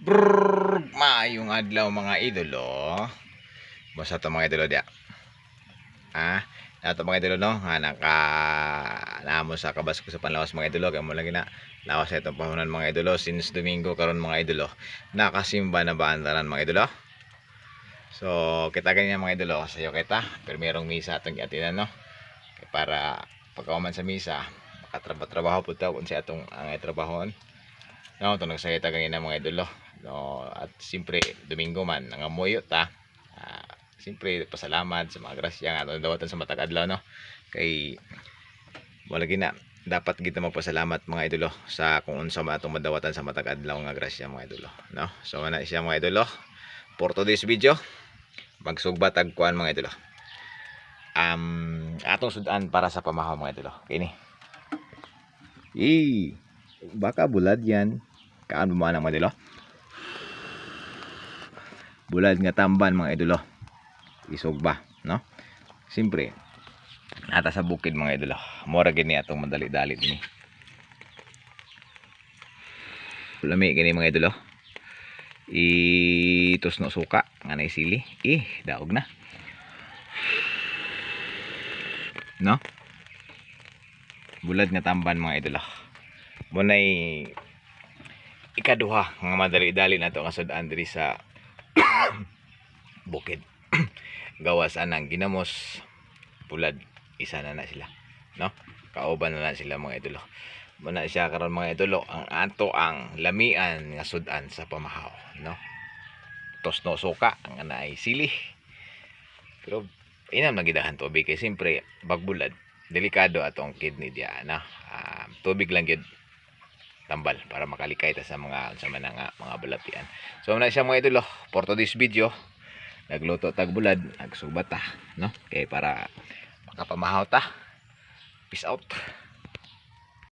Maayong adlaw mga idolo. Basta to mga idolo dia. Nato mga idolo no, nga naamo sa kabas ko sa panlawas mga idolo, kay mo lagi na lawas sa itong pahunan mga idolo since Domingo karon mga idolo. Nakasimba na ba andaran mga idolo? So, kita ganyan mga idolo, sayo kita. Primerong misa atong giatinan no. Kay para pagkahuman sa misa, makatrabaho pud ta unsa atong ang trabahon. No, ito nagsayita ganyan mga idolo. No, at siyempre Domingo man nangamuyo ta. Siyempre pasalamat sa mga grasya nga dawatan sa matag adlaw no. Kay wala gina dapat kita magpasalamat mga idolo sa kung unsa man atong madawatan sa matag adlaw nga grasya mga idolo, no. So ana siya mga idolo. For today's video, magsugba tag kuan mga idolo. Atong sudan para sa pamahaw mga idolo. Kini. Baka bulad yan. Kaan mo mga idolo? Bulad nga tamban mga idolo. Isugba, no? Siyempre, nata sa bukid mga idolo. Mora gini atong madali-dali ni. Lami gini mga idolo. Itos no suka nga naisili. Daog na. No? Bulad nga tamban mga idolo. Munay ikaduha nga madali-dali nato nga sudan diri sa bukid. Gawas anang ginamos pulad, isa na sila, no. Kauban na sila mga idolo. Muna siya karon mga idolo ang ato ang lamian nga sudan sa pamahaw, no. Tosno suka ang anay sili, pero inam nagidahan tubig kay siyempre bagbulad delikado atong kidney dia na. Tubig lang gyud tambal para makalikay ta sa mga mga balapian. So muna siya mga idolo, for today's video nagluto tag bulad, nagsubat ta, no, kay para makapamahaw ta. Peace out.